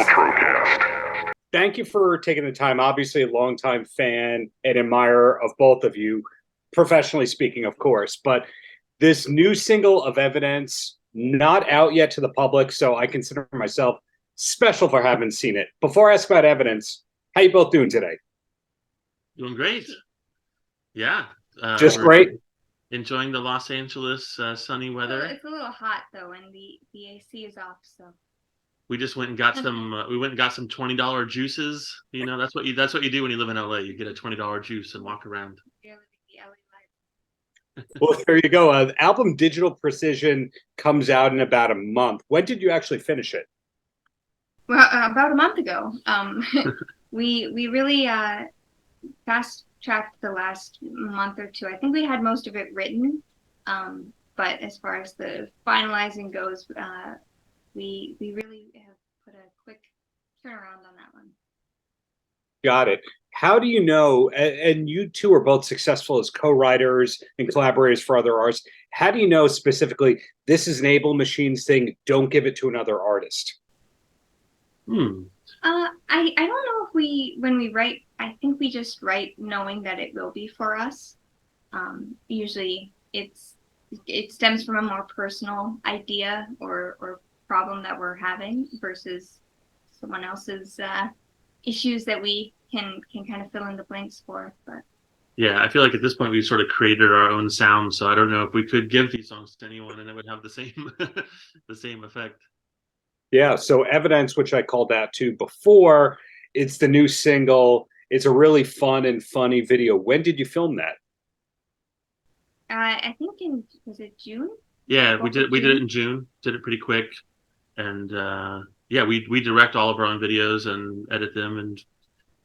Paltrocast. Thank you for taking the time. Obviously, a longtime fan and admirer of both of you, professionally speaking, of course. But this new single of Evidence, not out yet to the public, so I consider myself special for having seen it. Before I ask about Evidence, how you both doing today? Doing great. Yeah. Just great. Enjoying the Los Angeles sunny weather. It's a little hot though, and the AC is off. So we just went and got some. We went and got some $20 juices. You know, that's what you do when you live in LA. You get a $20 juice and walk around. Well, there you go. Album Digital Precision comes out in about a month. When did you actually finish it? Well, about a month ago. We really fast tracked the last month or two. I think we had most of it written, but as far as the finalizing goes, we really have put a quick turnaround on that one. Got it. How do you know, and you two are both successful as co-writers and collaborators for other artists, how do you know specifically this is an Able Machines thing, don't give it to another artist? I don't know if when we write, I think we just write knowing that it will be for us. Usually it stems from a more personal idea or problem that we're having versus someone else's issues that we can kind of fill in the blanks for. But yeah, I feel like at this point we've sort of created our own sound, so I don't know if we could give these songs to anyone and it would have the same the same effect. Yeah, so Evidence, which I called out to before, it's the new single. It's a really fun and funny video. When did you film that? I think was it June? Yeah, we did it in June. Did it pretty quick. And yeah, we direct all of our own videos and edit them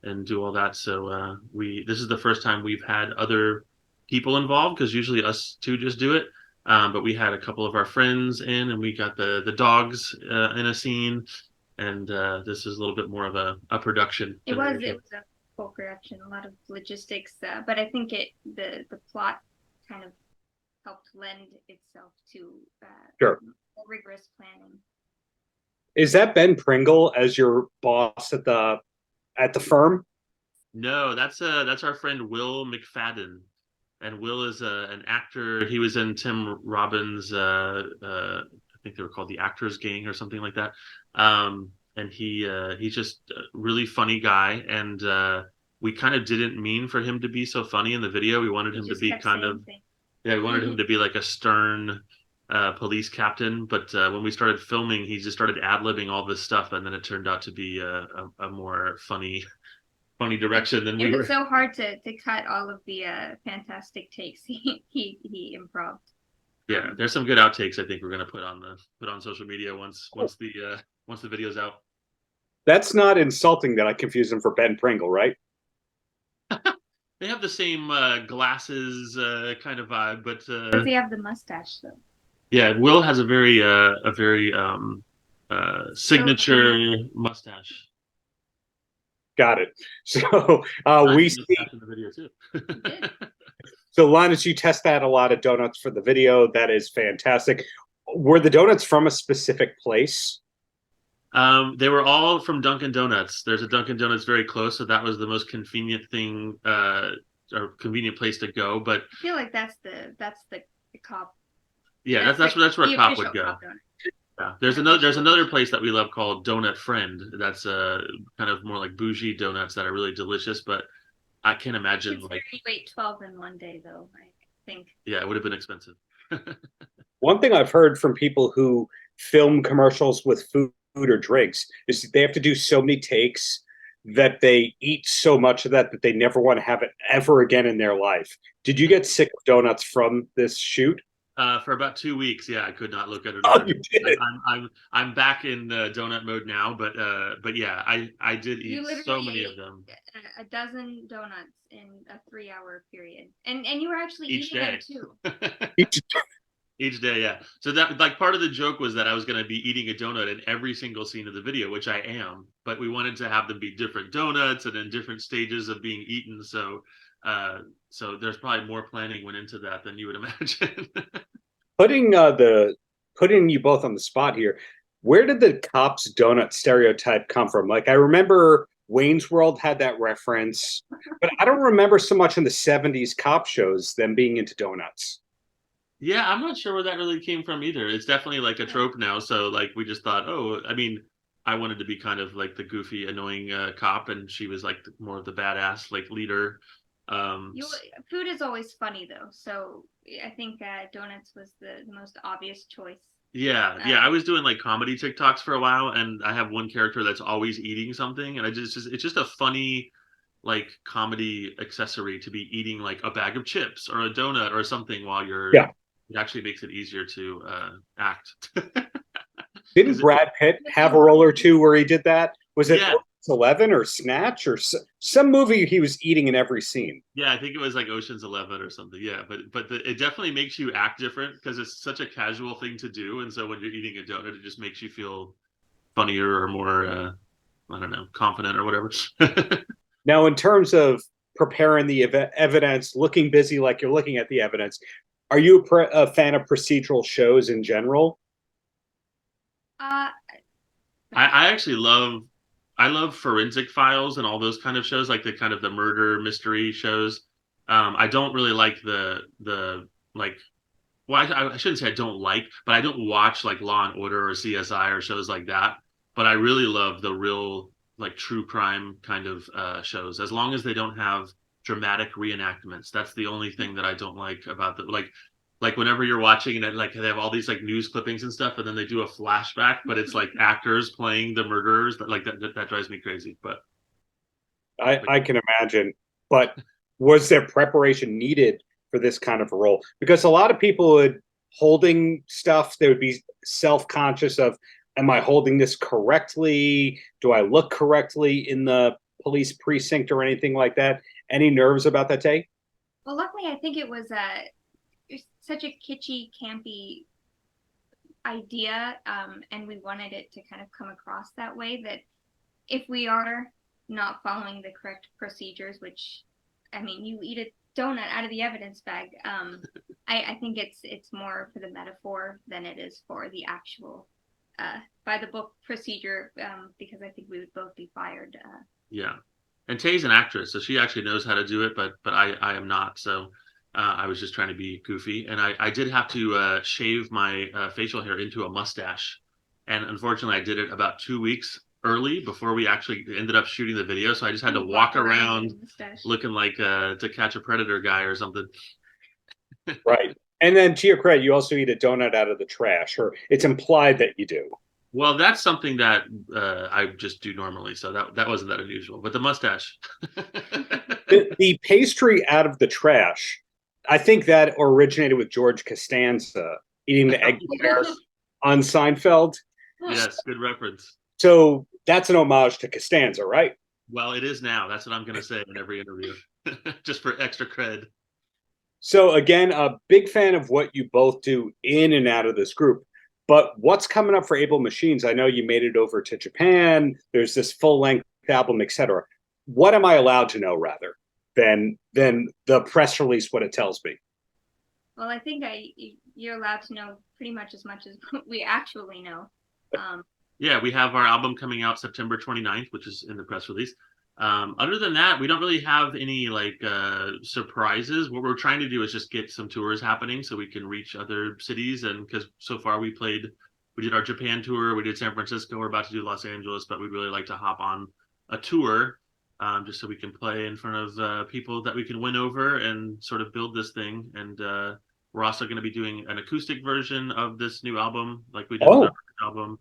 and do all that. So this is the first time we've had other people involved, because usually us two just do it. But we had a couple of our friends in, and we got the dogs in a scene, and this is a little bit more of a production. It was a full production, a lot of logistics, but I think the plot kind of helped lend itself to sure. More rigorous planning. Is that Ben Pringle as your boss at the firm? No, that's our friend Will McFadden. And Will is an actor. He was in Tim Robbins' I think they were called the Actors Gang or something like that. And he's just a really funny guy. And we kind of didn't mean for him to be so funny in the video. We wanted him to be kind of we wanted him to be like a stern police captain. But when we started filming, he just started ad-libbing all this stuff, and then it turned out to be a more funny direction than we were. It was so hard to cut all of the fantastic takes he improv'd. Yeah, there's some good outtakes I think we're gonna put on social media once the video's out. That's not insulting that I confuse him for Ben Pringle, right? They have the same glasses kind of vibe, but does he have the mustache though? Yeah, Will has a very signature mustache. Got it. So we see in the video too. So Linus, you test out a lot of donuts for the video. That is fantastic. Were the donuts from a specific place? They were all from Dunkin' Donuts. There's a Dunkin' Donuts very close, so that was the most convenient thing or convenient place to go. But I feel like that's the cop. Yeah, that's where a cop would go. Yeah. There's another place that we love called Donut Friend. That's kind of more like bougie donuts that are really delicious, but I can't imagine you wait 12 in one day though, I think. Yeah, it would have been expensive. One thing I've heard from people who film commercials with food or drinks is they have to do so many takes that they eat so much of that they never want to have it ever again in their life. Did you get sick of donuts from this shoot? For about 2 weeks, yeah, I could not look at it. Oh, you did. I'm back in donut mode now, but yeah, I did eat so many of them. A dozen donuts in a 3-hour period, and you were actually eating them too. Each day, yeah. So that like part of the joke was that I was going to be eating a donut in every single scene of the video, which I am. But we wanted to have them be different donuts and in different stages of being eaten. So there's probably more planning went into that than you would imagine. Putting you both on the spot here, Where did the cops donut stereotype come from? Like, I remember Wayne's World had that reference, but I don't remember so much in the 70s cop shows them being into donuts. Yeah, I'm not sure where that really came from either. It's definitely like a trope now. So like we just thought, oh, I mean, I wanted to be kind of like the goofy, annoying cop, and she was like more of the badass like leader. Food is always funny though, so I think donuts was the most obvious choice. Yeah, I was doing like comedy TikToks for a while, and I have one character that's always eating something, and it's just a funny like comedy accessory to be eating like a bag of chips or a donut or something while you're. Yeah. It actually makes it easier to act. Didn't Brad Pitt have a role or two where he did that? Was it Yeah. 11 or Snatch or some movie he was eating in every scene? Yeah, I think it was like Ocean's 11 or something. Yeah, it definitely makes you act different because it's such a casual thing to do, and so when you're eating a donut, it just makes you feel funnier or more, I don't know, confident or whatever. Now, in terms of preparing the evidence, looking busy like you're looking at the evidence, are you a fan of procedural shows in general? Uh, I actually love forensic files and all those kind of shows, like the kind of the murder mystery shows. I don't really like the like. Well, I shouldn't say I don't like, but I don't watch like Law and Order or CSI or shows like that. But I really love the real like true crime kind of shows, as long as they don't have dramatic reenactments. That's the only thing that I don't like about the like whenever you're watching and like they have all these like news clippings and stuff, and then they do a flashback, but it's like actors playing the murderers. That drives me crazy. But I can imagine. But was there preparation needed for this kind of a role? Because a lot of people would holding stuff, they would be self-conscious of, am I holding this correctly? Do I look correctly in the police precinct or anything like that? Any nerves about that, Tay? well, luckily, I think it was such a kitschy, campy idea, and we wanted it to kind of come across that way, that if we are not following the correct procedures, which, I mean, you eat a donut out of the evidence bag, I think it's more for the metaphor than it is for the actual by the book procedure, because I think we would both be fired. yeah, and Tay's an actress, so she actually knows how to do it, but I am not. So I was just trying to be goofy, and I did have to shave my facial hair into a mustache, and unfortunately, I did it about 2 weeks early before we actually ended up shooting the video. So I just had to walk around looking like To Catch a Predator guy or something. Right. And then to your credit, you also eat a donut out of the trash, or it's implied that you do. Well, that's something that I just do normally, so that wasn't that unusual. But the mustache. The pastry out of the trash, I think that originated with George Costanza eating the eclair on Seinfeld. Yes, good reference. So that's an homage to Costanza, right? Well, it is now. That's what I'm going to say in every interview, just for extra cred. So again, a big fan of what you both do in and out of this group. But what's coming up for Able Machines? I know you made it over to Japan. There's this full-length album, etc. What am I allowed to know, rather, than the press release, what it tells me? Well, I think you're allowed to know pretty much as we actually know. Yeah, we have our album coming out September 29th, which is in the press release. Other than that, we don't really have any like surprises. What we're trying to do is just get some tours happening so we can reach other cities. And because so far we did our Japan tour, we did San Francisco, we're about to do Los Angeles, but we'd really like to hop on a tour just so we can play in front of people that we can win over and sort of build this thing. And we're also going to be doing an acoustic version of this new album, like we did with our album.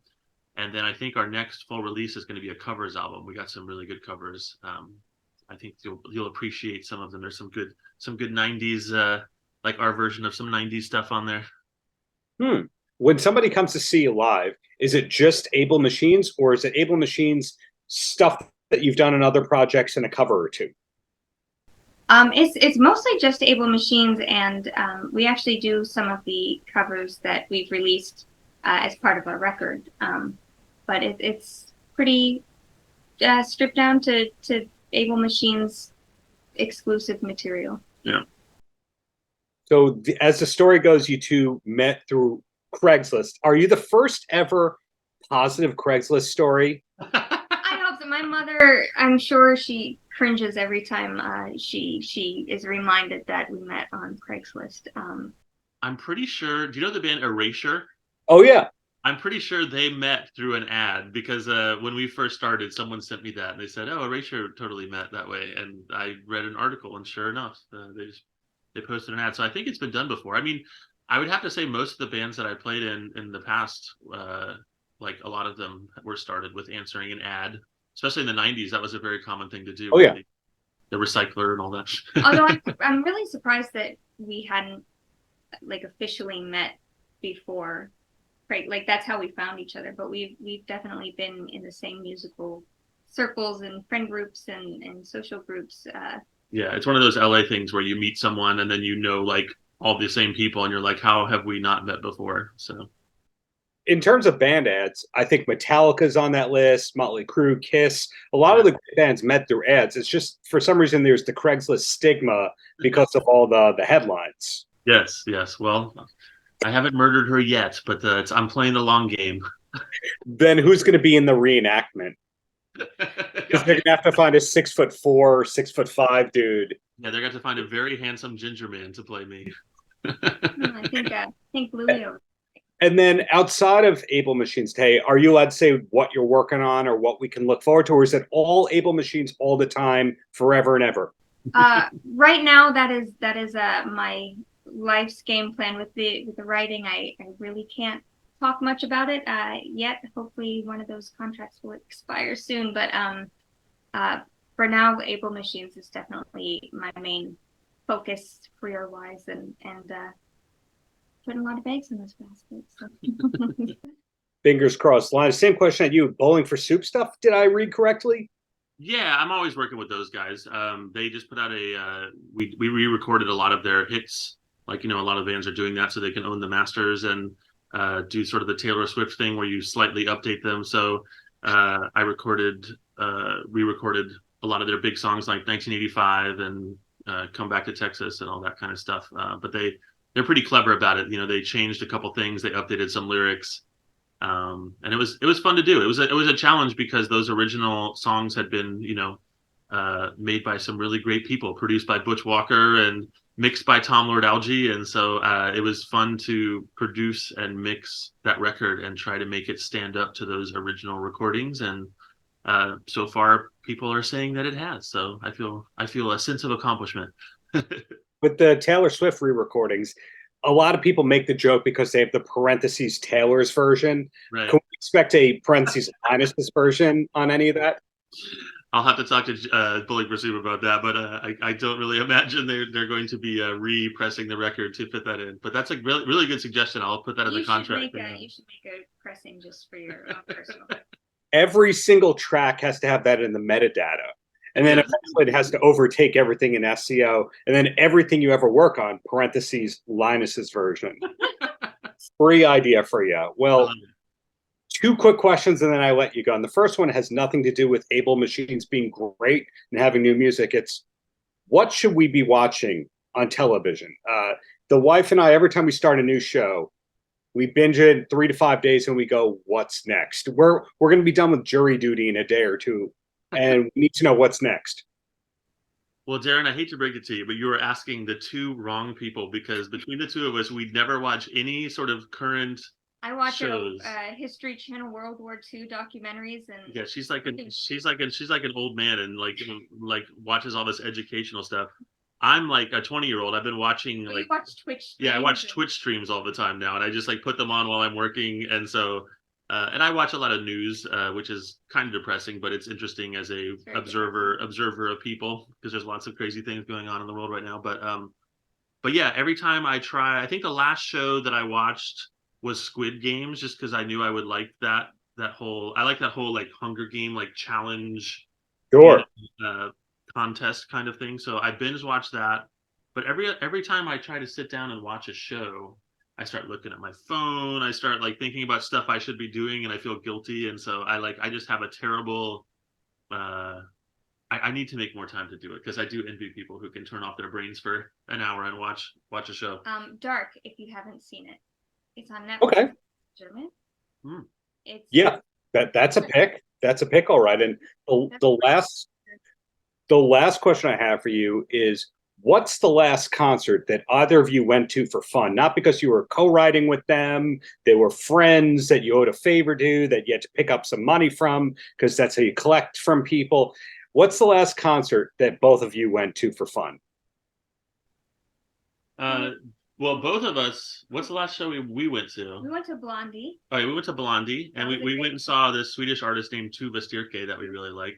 And then I think our next full release is going to be a covers album. We got some really good covers. I think you'll appreciate some of them. There's some good 90s, like our version of some 90s stuff on there. When somebody comes to see you live, is it just Able Machines, or is it Able Machines stuff that you've done in other projects and a cover or two? It's mostly just Able Machines, and we actually do some of the covers that we've released as part of our record. But it's pretty stripped down to Able Machines exclusive material. Yeah. So as the story goes, you two met through Craigslist. Are you the first ever positive Craigslist story? I hope so. My mother, I'm sure she cringes every time she is reminded that we met on Craigslist. I'm pretty sure. Do you know the band Erasure? Oh yeah. I'm pretty sure they met through an ad because when we first started, someone sent me that and they said, "Oh, Erasure totally met that way." And I read an article, and sure enough, they posted an ad. So I think it's been done before. I mean, I would have to say most of the bands that I played in the past, like a lot of them were started with answering an ad, especially in the '90s. That was a very common thing to do. Oh yeah. The recycler and all that. Although I'm really surprised that we hadn't like officially met before. Right, like that's how we found each other. But we've definitely been in the same musical circles and friend groups and social groups. Yeah, it's one of those LA things where you meet someone and then you know like all the same people and you're like, how have we not met before? So In terms of band ads, I think Metallica's on that list, Motley Crue, Kiss. A lot of the bands met through ads. It's just for some reason there's the Craigslist stigma because of all the headlines. yes. Well, I haven't murdered her yet, but I'm playing the long game. Then who's going to be in the reenactment? Because they're going to have to find a 6'4", 6'5" dude. Yeah, they're going to find a very handsome ginger man to play me. I think Louis. And then outside of Able Machines, Tay, are you allowed to say what you're working on or what we can look forward to, or is it all Able Machines all the time, forever and ever? Right now, that is my life's game plan with the writing. I really can't talk much about it yet. Hopefully, one of those contracts will expire soon. But for now, Able Machines is definitely my main focus career-wise, and putting a lot of eggs in those baskets. So. Fingers crossed. Linus, same question at you. Bowling for Soup stuff? Did I read correctly? Yeah, I'm always working with those guys. They just put out we re-recorded a lot of their hits. Like, a lot of bands are doing that so they can own the masters and do sort of the Taylor Swift thing where you slightly update them. So I re-recorded a lot of their big songs like 1985 and Come Back to Texas and all that kind of stuff. But they're pretty clever about it. They changed a couple things. They updated some lyrics. And it was fun to do. It was a challenge because those original songs had been, made by some really great people, produced by Butch Walker and mixed by Tom Lord Alge. And so it was fun to produce and mix that record and try to make it stand up to those original recordings. And so far, people are saying that it has. So I feel a sense of accomplishment. With the Taylor Swift re-recordings, a lot of people make the joke because they have the parentheses Taylor's version. Right. Can we expect a parentheses Linus's version on any of that? I'll have to talk to Bully Pursuit about that, but I don't really imagine they're going to be re-pressing the record to fit that in. But that's a really, really good suggestion. I'll put that in the contract. You should make a pressing just for your personal. Every single track has to have that in the metadata. And then eventually it has to overtake everything in SEO. And then everything you ever work on, parentheses, Linus's version. Free idea for you. Well, two quick questions and then I let you go. And the first one has nothing to do with Able Machines being great and having new music. It's what should we be watching on television? The wife and I, every time we start a new show, we binge it in 3 to 5 days and we go, what's next? We're going to be done with jury duty in a day or two. And we need to know what's next. Well, Darren, I hate to break it to you, but you were asking the two wrong people because between the two of us, we'd never watch any sort of current I watch shows. History Channel World War II documentaries, and yeah, she's like an old man and like watches all this educational stuff. I'm like a 20-year-old. I've been watching you watch Twitch. Yeah, I watch Twitch streams all the time now, and I just like put them on while I'm working, and so. And I watch a lot of news, which is kind of depressing, but it's interesting as a observer of people because there's lots of crazy things going on in the world right now. But yeah, every time I think the last show that I watched was Squid Games, just because I knew I would like that whole like Hunger Game like challenge, contest kind of thing. So I binge watched that. But every time I try to sit down and watch a show, I start looking at my phone. I start like thinking about stuff I should be doing, and I feel guilty. And so I just have a terrible. I need to make more time to do it because I do envy people who can turn off their brains for an hour and watch a show. Dark, if you haven't seen it, it's on Netflix. Okay. German. It's Yeah, that's a pick. That's a pick, all right. And the last question I have for you is, what's the last concert that either of you went to for fun? Not because you were co-writing with them, they were friends that you owed a favor to, that you had to pick up some money from, because that's how you collect from people. What's the last concert that both of you went to for fun? Well, both of us. What's the last show we went to? We went to Blondie. Oh, yeah, we went to Blondie, and we went and saw this Swedish artist named Tuva Styrke that we really like.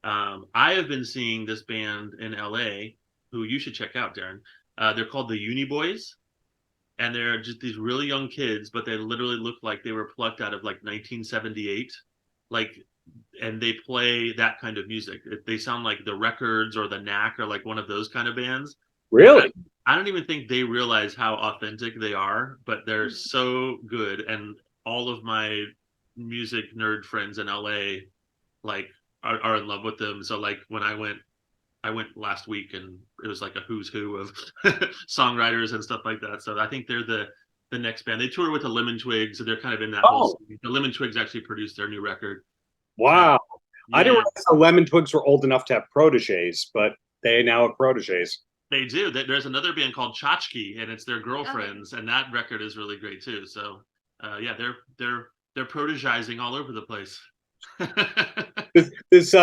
I have been seeing this band in LA, who you should check out, Darren. They're called the Uni Boys, and they're just these really young kids, but they literally look like they were plucked out of like 1978. Like, and they play that kind of music. They sound like the Records or the Knack or like one of those kind of bands. Really? I don't even think they realize how authentic they are, but they're so good. And all of my music nerd friends in LA like are in love with them. So like when I went last week, and it was like a who's who of songwriters and stuff like that. So I think they're the next band. They tour with the Lemon Twigs, so they're kind of in that whole scene. The Lemon Twigs actually produced their new record. Wow. Yeah. I didn't realize the Lemon Twigs were old enough to have proteges, but they now have protegés. They do. There's another band called Tchotchke, and it's their girlfriends, and that record is really great too. So, yeah, they're protegizing all over the place. This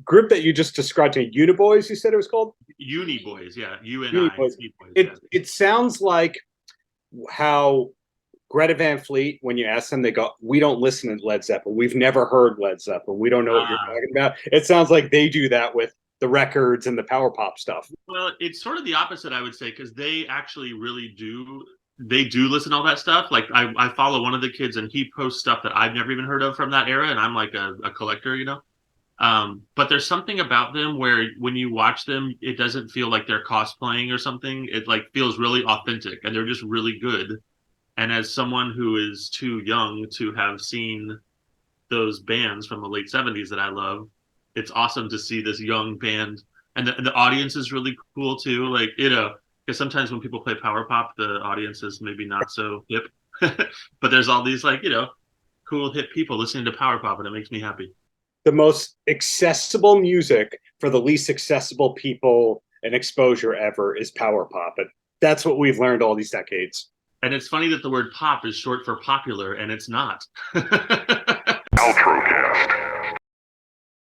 group that you just described, to Uniboys, you said it was called? Uni Boys, yeah, UNI. Uniboys. Yeah. It sounds like how Greta Van Fleet, when you ask them, they go, "We don't listen to Led Zeppelin. We've never heard Led Zeppelin. We don't know what you're talking about." It sounds like they do that with the records and the power pop stuff. Well, it's sort of the opposite, I would say, because they actually really do. They do listen to all that stuff. Like I follow one of the kids, and he posts stuff that I've never even heard of from that era, and I'm like a collector, you know. But there's something about them where when you watch them, it doesn't feel like they're cosplaying or something. It like feels really authentic, and they're just really good. And as someone who is too young to have seen those bands from the late 70s that I love, it's awesome to see this young band, and the audience is really cool too. Like, you know, because sometimes when people play power pop, the audience is maybe not so hip, but there's all these like, you know, cool hip people listening to power pop, and it makes me happy. The most accessible music for the least accessible people and exposure ever is power pop. And that's what we've learned all these decades. And it's funny that the word pop is short for popular, and it's not.